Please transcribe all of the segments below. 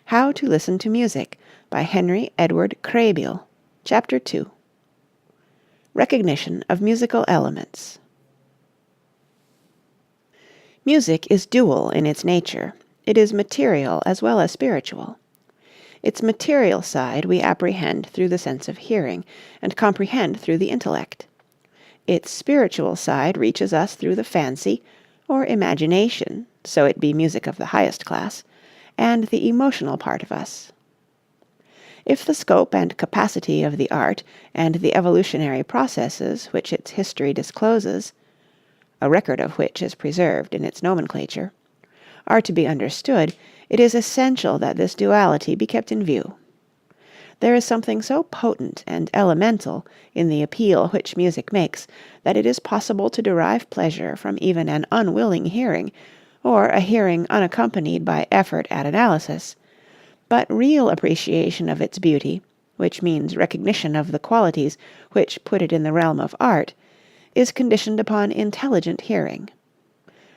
How to Listen to Music by Henry Edward Kraybill. Chapter 2. Recognition of Musical Elements. Music is dual in its nature. It is material as well as spiritual. Its material side we apprehend through the sense of hearing, and comprehend through the intellect. Its spiritual side reaches us through the fancy, or imagination, so it be music of the highest class, and the emotional part of us. If the scope and capacity of the art and the evolutionary processes which its history discloses, a record of which is preserved in its nomenclature, are to be understood, it is essential that this duality be kept in view. There is something so potent and elemental in the appeal which music makes that it is possible to derive pleasure from even an unwilling hearing, or a hearing unaccompanied by effort at analysis, but real appreciation of its beauty, which means recognition of the qualities which put it in the realm of art, is conditioned upon intelligent hearing.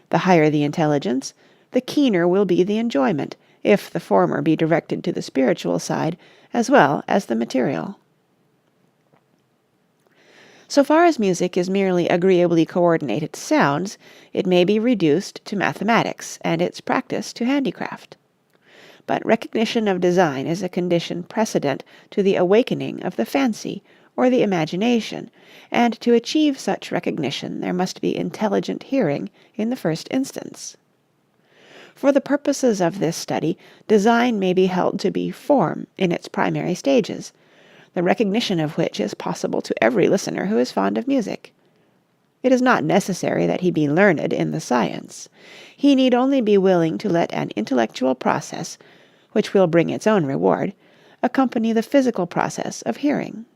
The higher the intelligence, the keener will be the enjoyment, if the former be directed to the spiritual side as well as the material. So far as music is merely agreeably coordinated sounds, it may be reduced to mathematics and its practice to handicraft. But recognition of design is a condition precedent to the awakening of the fancy or the imagination, and to achieve such recognition there must be intelligent hearing in the first instance. For the purposes of this study, design may be held to be form in its primary stages, the recognition of which is possible to every listener who is fond of music. It is not necessary that he be learned in the science. He need only be willing to let an intellectual process, which will bring its own reward, accompany the physical process of hearing.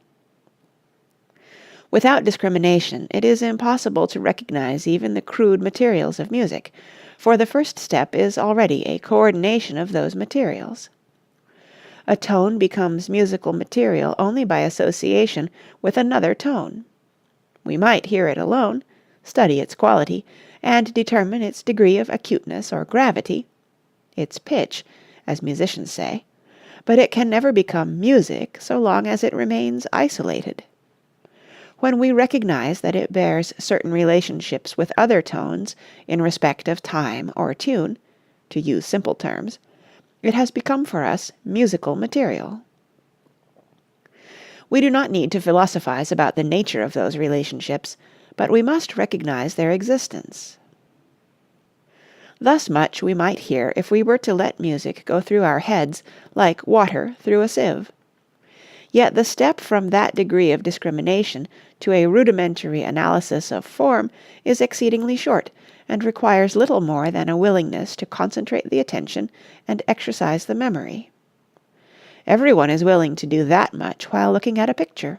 Without discrimination, it is impossible to recognize even the crude materials of music, for the first step is already a coordination of those materials. A tone becomes musical material only by association with another tone. We might hear it alone, study its quality, and determine its degree of acuteness or gravity, its pitch, as musicians say, but it can never become music so long as it remains isolated. When we recognize that it bears certain relationships with other tones in respect of time or tune, to use simple terms, it has become for us musical material. We do not need to philosophize about the nature of those relationships, but we must recognize their existence. Thus much we might hear if we were to let music go through our heads like water through a sieve. Yet the step from that degree of discrimination to a rudimentary analysis of form is exceedingly short, and requires little more than a willingness to concentrate the attention and exercise the memory. Everyone is willing to do that much while looking at a picture.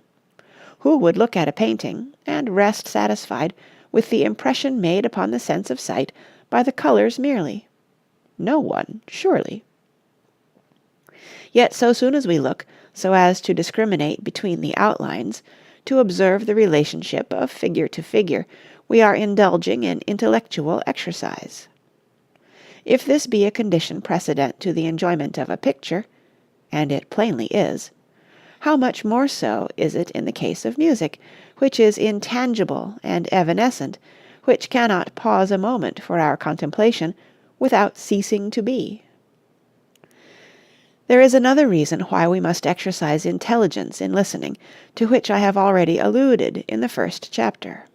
Who would look at a painting and rest satisfied with the impression made upon the sense of sight by the colors merely? No one, surely. Yet so soon as we look, so as to discriminate between the outlines, to observe the relationship of figure to figure, we are indulging in intellectual exercise. If this be a condition precedent to the enjoyment of a picture, and it plainly is, how much more so is it in the case of music, which is intangible and evanescent, which cannot pause a moment for our contemplation without ceasing to be. There is another reason why we must exercise intelligence in listening, to which I have already alluded in the first chapter.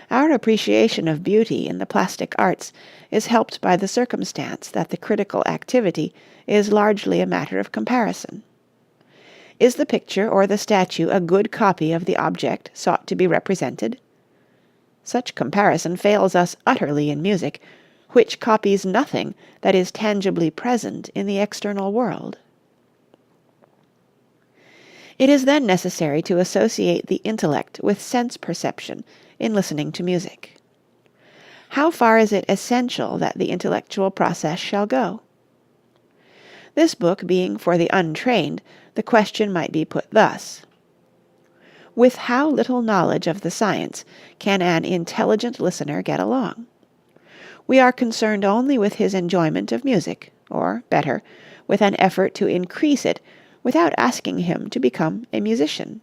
Our appreciation of beauty in the plastic arts is helped by the circumstance that the critical activity is largely a matter of comparison. Is the picture or the statue a good copy of the object sought to be represented? Such comparison fails us utterly in music, which copies nothing that is tangibly present in the external world. It is then necessary to associate the intellect with sense perception in listening to music. How far is it essential that the intellectual process shall go? This book being for the untrained, the question might be put thus: with how little knowledge of the science can an intelligent listener get along? We are concerned only with his enjoyment of music, or, better, with an effort to increase it without asking him to become a musician.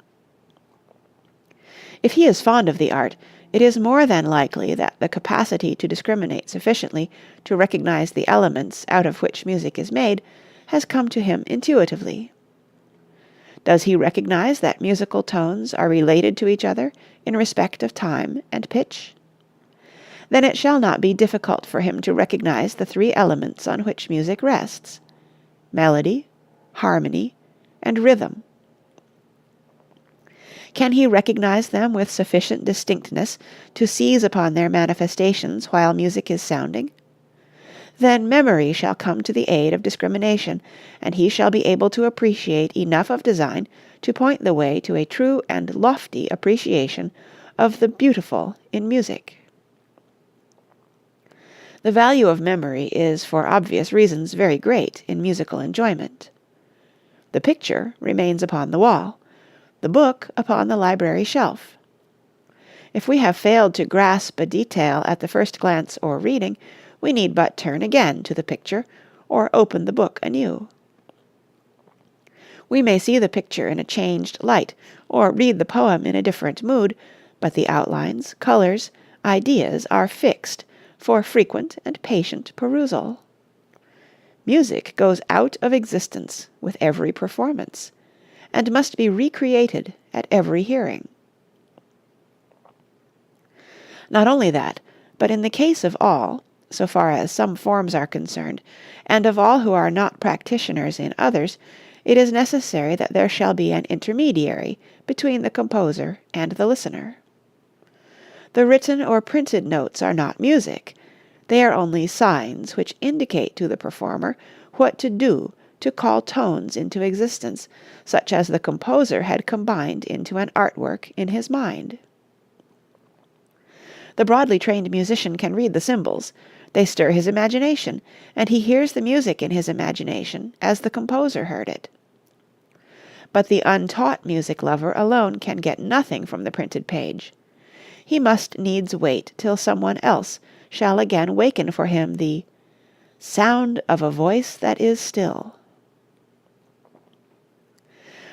If he is fond of the art, it is more than likely that the capacity to discriminate sufficiently to recognize the elements out of which music is made has come to him intuitively. Does he recognize that musical tones are related to each other in respect of time and pitch? Then it shall not be difficult for him to recognize the three elements on which music rests: melody, harmony, and rhythm. Can he recognize them with sufficient distinctness to seize upon their manifestations while music is sounding? Then memory shall come to the aid of discrimination, and he shall be able to appreciate enough of design to point the way to a true and lofty appreciation of the beautiful in music. The value of memory is for obvious reasons very great in musical enjoyment. The picture remains upon the wall, the book upon the library shelf. If we have failed to grasp a detail at the first glance or reading, we need but turn again to the picture or open the book anew. We may see the picture in a changed light or read the poem in a different mood, but the outlines, colors, ideas are fixed for frequent and patient perusal. Music goes out of existence with every performance, and must be recreated at every hearing. Not only that, but in the case of all, so far as some forms are concerned, and of all who are not practitioners in others, it is necessary that there shall be an intermediary between the composer and the listener. The written or printed notes are not music; they are only signs which indicate to the performer what to do to call tones into existence, such as the composer had combined into an artwork in his mind. The broadly trained musician can read the symbols; they stir his imagination, and he hears the music in his imagination as the composer heard it. But the untaught music lover alone can get nothing from the printed page. He must needs wait till someone else shall again waken for him the sound of a voice that is still.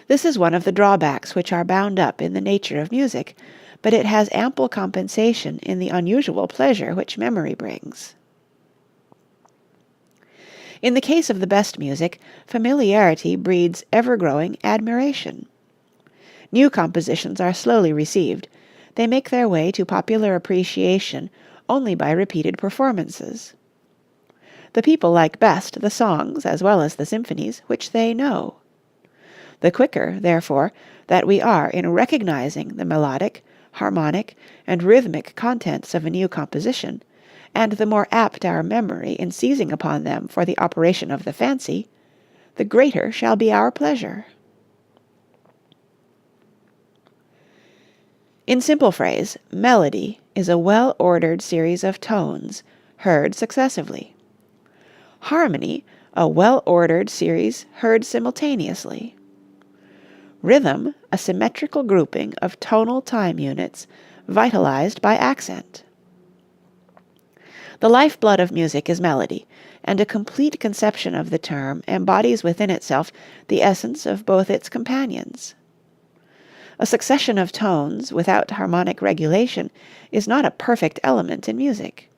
This is one of the drawbacks which are bound up in the nature of music, but it has ample compensation in the unusual pleasure which memory brings. In the case of the best music, familiarity breeds ever-growing admiration. New compositions are slowly received; they make their way to popular appreciation only by repeated performances. The people like best the songs as well as the symphonies which they know. The quicker, therefore, that we are in recognizing the melodic, harmonic, and rhythmic contents of a new composition, and the more apt our memory in seizing upon them for the operation of the fancy, the greater shall be our pleasure. In simple phrase, melody is a well-ordered series of tones, heard successively. Harmony, a well-ordered series heard simultaneously. Rhythm, a symmetrical grouping of tonal time units, vitalized by accent. The lifeblood of music is melody, and a complete conception of the term embodies within itself the essence of both its companions. A succession of tones without harmonic regulation is not a perfect element in music.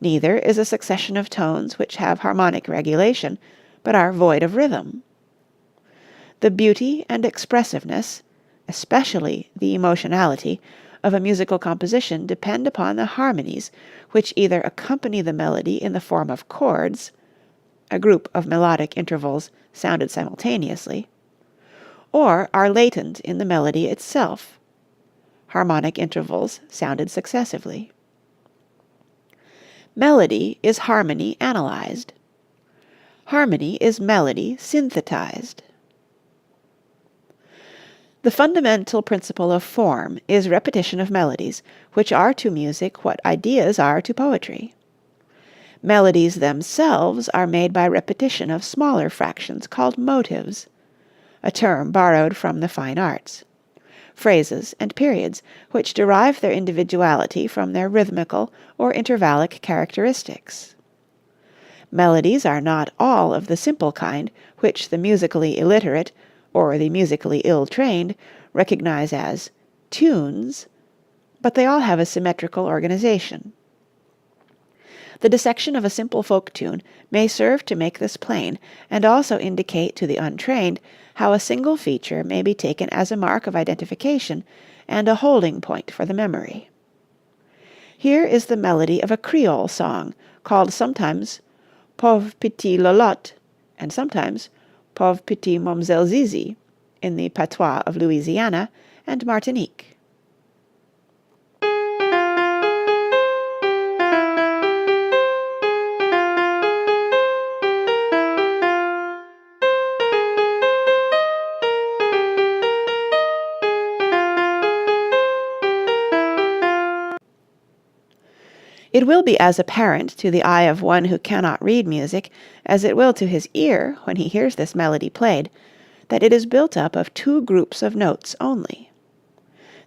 Neither is a succession of tones which have harmonic regulation, but are void of rhythm. The beauty and expressiveness, especially the emotionality, of a musical composition depend upon the harmonies which either accompany the melody in the form of chords, a group of melodic intervals sounded simultaneously, or are latent in the melody itself, harmonic intervals sounded successively. Melody is harmony analyzed. Harmony is melody synthetized. The fundamental principle of form is repetition of melodies, which are to music what ideas are to poetry. Melodies themselves are made by repetition of smaller fractions called motives, a term borrowed from the fine arts, phrases and periods which derive their individuality from their rhythmical or intervallic characteristics. Melodies are not all of the simple kind which the musically illiterate, or the musically ill-trained, recognize as tunes, but they all have a symmetrical organization. The dissection of a simple folk tune may serve to make this plain, and also indicate to the untrained how a single feature may be taken as a mark of identification and a holding point for the memory. Here is the melody of a Creole song, called sometimes Pauvre Petit Lolotte, and sometimes Pauvre Petit Momzelle Zizi, in the patois of Louisiana and Martinique. It will be as apparent to the eye of one who cannot read music as it will to his ear when he hears this melody played, that it is built up of two groups of notes only.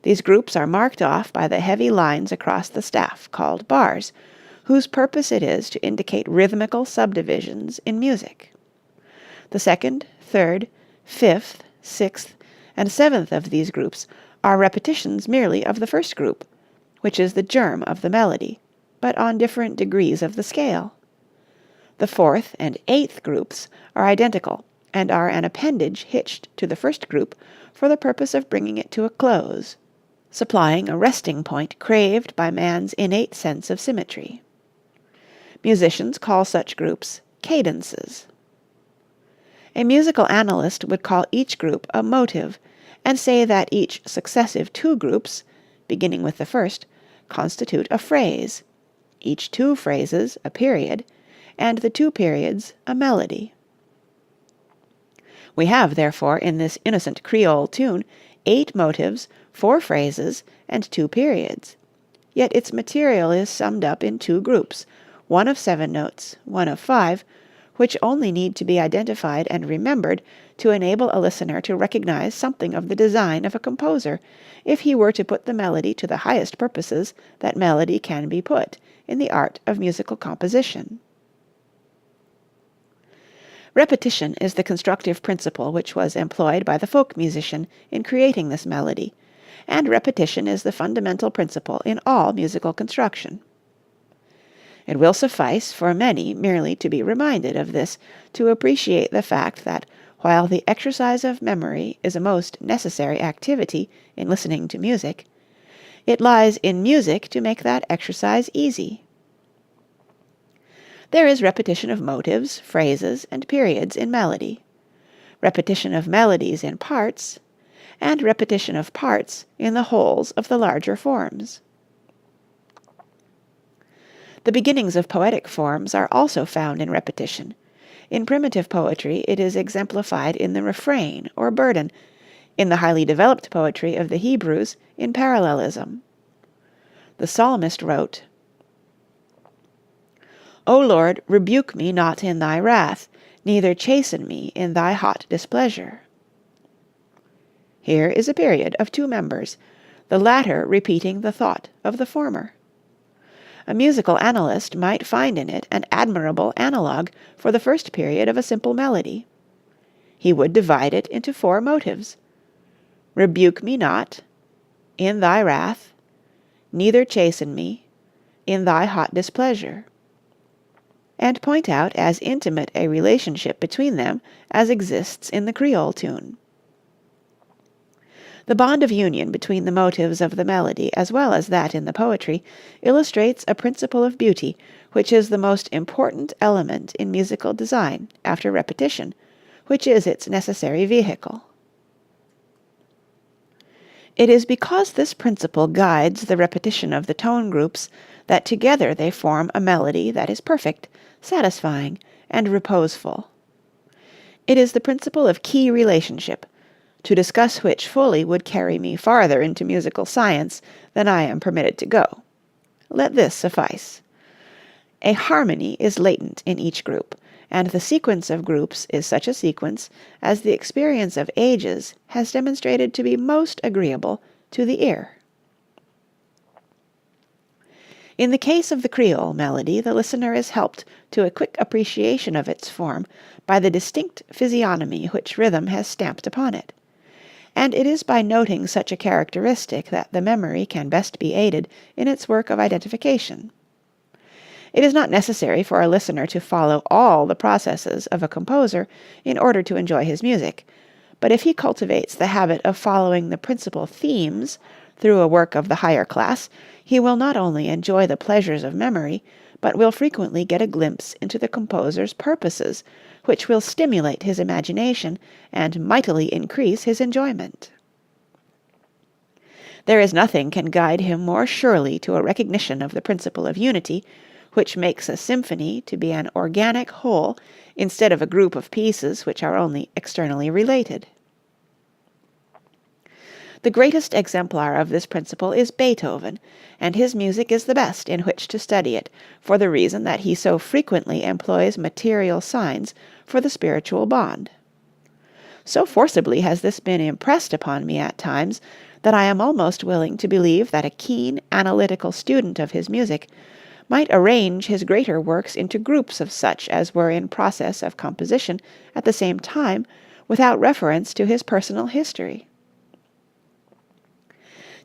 These groups are marked off by the heavy lines across the staff called bars, whose purpose it is to indicate rhythmical subdivisions in music. The second, third, fifth, sixth, and seventh of these groups are repetitions merely of the first group, which is the germ of the melody, but on different degrees of the scale. The fourth and eighth groups are identical, and are an appendage hitched to the first group for the purpose of bringing it to a close, supplying a resting point craved by man's innate sense of symmetry. Musicians call such groups cadences. A musical analyst would call each group a motive, and say that each successive two groups, beginning with the first, constitute a phrase, each two phrases a period, and the two periods a melody. We have, therefore, in this innocent Creole tune, 8 motives, 4 phrases, and 2 periods. Yet its material is summed up in 2 groups, one of 7 notes, one of 5, which only need to be identified and remembered to enable a listener to recognize something of the design of a composer, if he were to put the melody to the highest purposes that melody can be put in the art of musical composition. Repetition is the constructive principle which was employed by the folk musician in creating this melody, and repetition is the fundamental principle in all musical construction. It will suffice for many merely to be reminded of this to appreciate the fact that while the exercise of memory is a most necessary activity in listening to music, it lies in music to make that exercise easy. There is repetition of motives, phrases, and periods in melody, repetition of melodies in parts, and repetition of parts in the wholes of the larger forms. The beginnings of poetic forms are also found in repetition. In primitive poetry it is exemplified in the refrain or burden, in the highly developed poetry of the Hebrews in parallelism. The psalmist wrote, O Lord, rebuke me not in thy wrath, neither chasten me in thy hot displeasure. Here is a period of 2 members, the latter repeating the thought of the former. A musical analyst might find in it an admirable analogue for the first period of a simple melody. He would divide it into 4 motives: rebuke me not, in thy wrath, neither chasten me, in thy hot displeasure, and point out as intimate a relationship between them as exists in the Creole tune. The bond of union between the motives of the melody as well as that in the poetry illustrates a principle of beauty which is the most important element in musical design after repetition, which is its necessary vehicle. It is because this principle guides the repetition of the tone groups that together they form a melody that is perfect, satisfying, and reposeful. It is the principle of key relationship, to discuss which fully would carry me farther into musical science than I am permitted to go. Let this suffice. A harmony is latent in each group, and the sequence of groups is such a sequence as the experience of ages has demonstrated to be most agreeable to the ear. In the case of the Creole melody, the listener is helped to a quick appreciation of its form by the distinct physiognomy which rhythm has stamped upon it. And it is by noting such a characteristic that the memory can best be aided in its work of identification. It is not necessary for a listener to follow all the processes of a composer in order to enjoy his music, but if he cultivates the habit of following the principal themes through a work of the higher class, he will not only enjoy the pleasures of memory, but will frequently get a glimpse into the composer's purposes, which will stimulate his imagination and mightily increase his enjoyment. There is nothing can guide him more surely to a recognition of the principle of unity, which makes a symphony to be an organic whole instead of a group of pieces which are only externally related. The greatest exemplar of this principle is Beethoven, and his music is the best in which to study it, for the reason that he so frequently employs material signs for the spiritual bond. So forcibly has this been impressed upon me at times that I am almost willing to believe that a keen, analytical student of his music might arrange his greater works into groups of such as were in process of composition at the same time without reference to his personal history.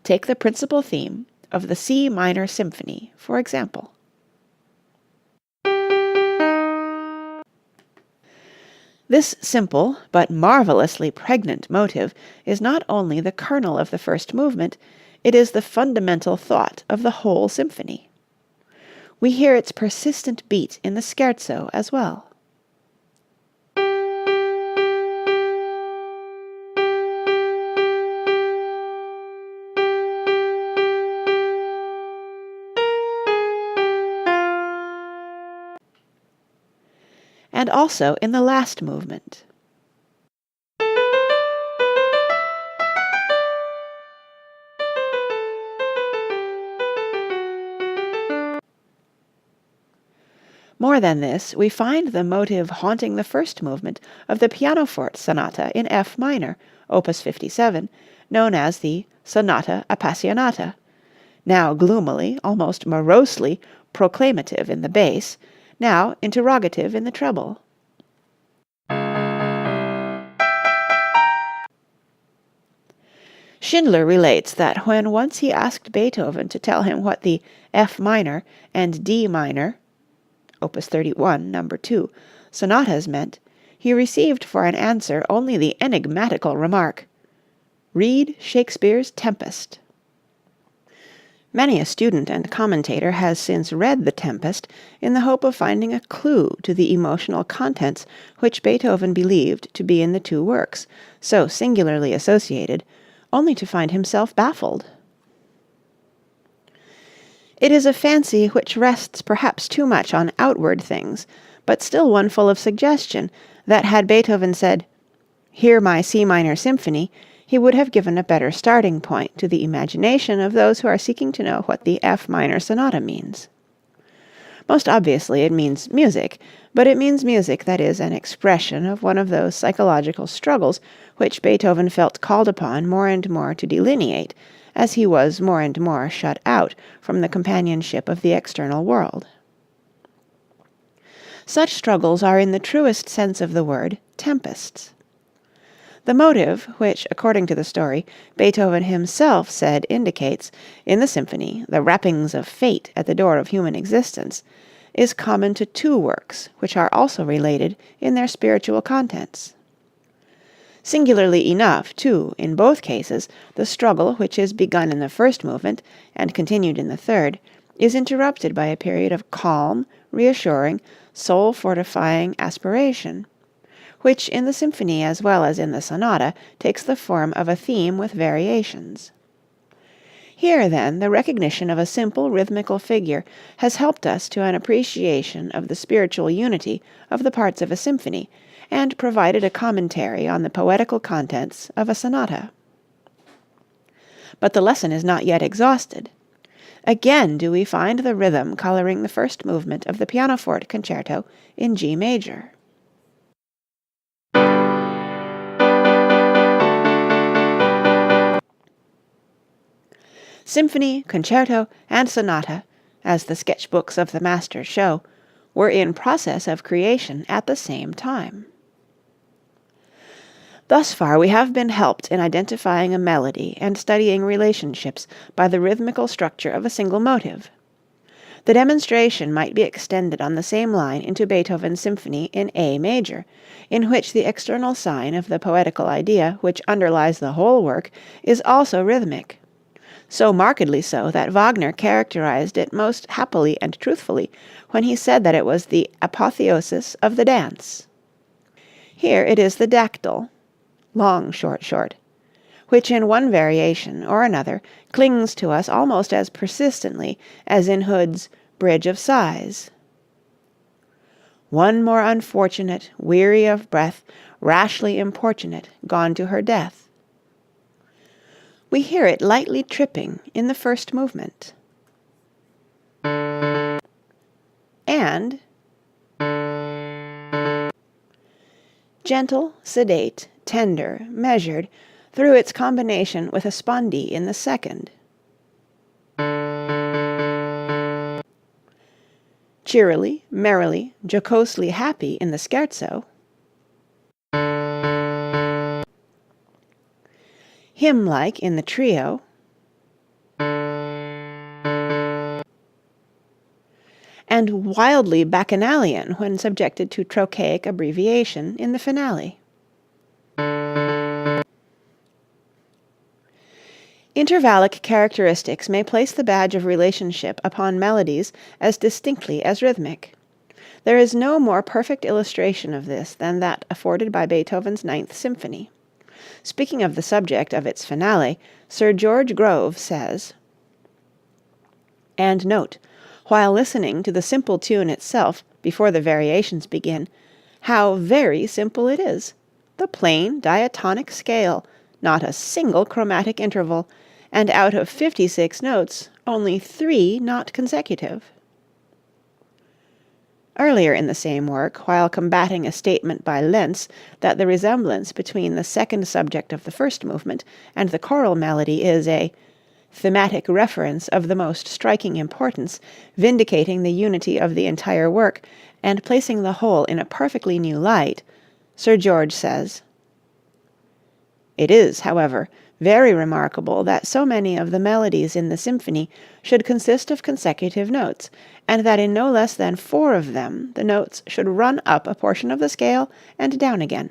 Take the principal theme of the C minor symphony, for example. This simple but marvelously pregnant motive is not only the kernel of the first movement, it is the fundamental thought of the whole symphony. We hear its persistent beat in the scherzo as well. And also in the last movement. More than this, we find the motive haunting the first movement of the pianoforte sonata in F minor, opus 57, known as the Sonata Appassionata, now gloomily, almost morosely, proclamative in the bass, now interrogative in the treble. Schindler relates that when once he asked Beethoven to tell him what the F minor and D minor opus 31, number 2, sonatas meant, he received for an answer only the enigmatical remark, "Read Shakespeare's Tempest." Many a student and commentator has since read The Tempest in the hope of finding a clue to the emotional contents which Beethoven believed to be in the two works, so singularly associated, only to find himself baffled. It is a fancy which rests perhaps too much on outward things, but still one full of suggestion, that had Beethoven said, "Hear my C minor symphony," he would have given a better starting point to the imagination of those who are seeking to know what the F minor sonata means. Most obviously it means music, but it means music that is an expression of one of those psychological struggles which Beethoven felt called upon more and more to delineate as he was more and more shut out from the companionship of the external world. Such struggles are in the truest sense of the word tempests. The motive, which, according to the story, Beethoven himself said indicates, in the symphony, the rappings of fate at the door of human existence, is common to two works which are also related in their spiritual contents. Singularly enough, too, in both cases, the struggle which is begun in the first movement and continued in the third is interrupted by a period of calm, reassuring, soul-fortifying aspiration, which in the symphony as well as in the sonata takes the form of a theme with variations. Here, then, the recognition of a simple rhythmical figure has helped us to an appreciation of the spiritual unity of the parts of a symphony, and provided a commentary on the poetical contents of a sonata. But the lesson is not yet exhausted. Again do we find the rhythm coloring the first movement of the pianoforte concerto in G major. Symphony, concerto, and sonata, as the sketchbooks of the masters show, were in process of creation at the same time. Thus far we have been helped in identifying a melody and studying relationships by the rhythmical structure of a single motive. The demonstration might be extended on the same line into Beethoven's symphony in A major, in which the external sign of the poetical idea which underlies the whole work is also rhythmic, so markedly so that Wagner characterized it most happily and truthfully when he said that it was the apotheosis of the dance. Here it is the dactyl, long short short, which in one variation or another clings to us almost as persistently as in Hood's Bridge of Sighs. One more unfortunate, weary of breath, rashly importunate, gone to her death. We hear it lightly tripping in the first movement. And gentle, sedate, tender, measured, through its combination with a spondee in the second. Cheerily, merrily, jocosely happy in the scherzo. Hymn-like in the trio. And wildly bacchanalian when subjected to trochaic abbreviation in the finale. Intervallic characteristics may place the badge of relationship upon melodies as distinctly as rhythmic. There is no more perfect illustration of this than that afforded by Beethoven's Ninth Symphony. Speaking of the subject of its finale, Sir George Grove says, "And note, while listening to the simple tune itself before the variations begin, how very simple it is. The plain diatonic scale, not a single chromatic interval, and out of 56 notes, only 3 not consecutive." Earlier in the same work, while combating a statement by Lenz that the resemblance between the second subject of the first movement and the choral melody is a thematic reference of the most striking importance, vindicating the unity of the entire work and placing the whole in a perfectly new light, Sir George says, "It is, however, very remarkable that so many of the melodies in the symphony should consist of consecutive notes, and that in no less than 4 of them the notes should run up a portion of the scale and down again,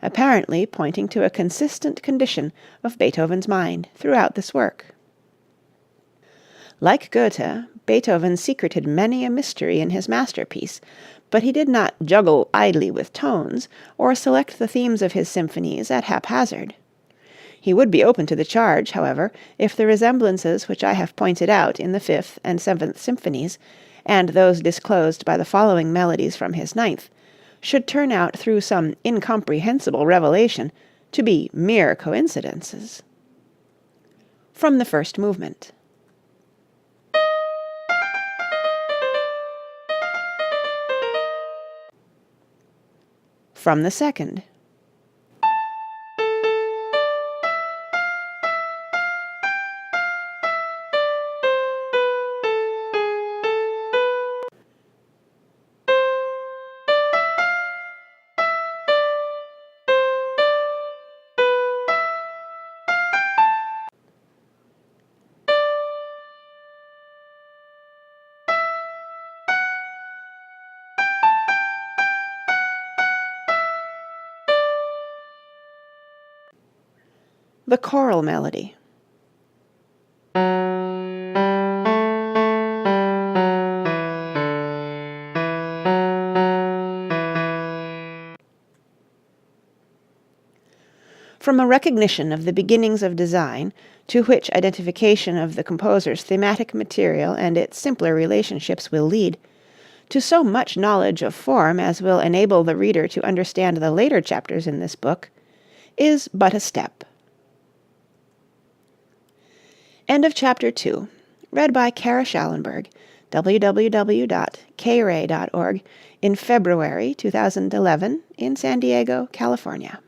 apparently pointing to a consistent condition of Beethoven's mind throughout this work." Like Goethe, Beethoven secreted many a mystery in his masterpiece, but he did not juggle idly with tones or select the themes of his symphonies at haphazard. He would be open to the charge, however, if the resemblances which I have pointed out in the Fifth and Seventh Symphonies, and those disclosed by the following melodies from his Ninth, should turn out through some incomprehensible revelation to be mere coincidences. From the first movement. From the second. The choral melody. From a recognition of the beginnings of design, to which identification of the composer's thematic material and its simpler relationships will lead, to so much knowledge of form as will enable the reader to understand the later chapters in this book, is but a step. End of Chapter 2. Read by Kara Shallenberg, www.kray.org, in February 2011 in San Diego, California.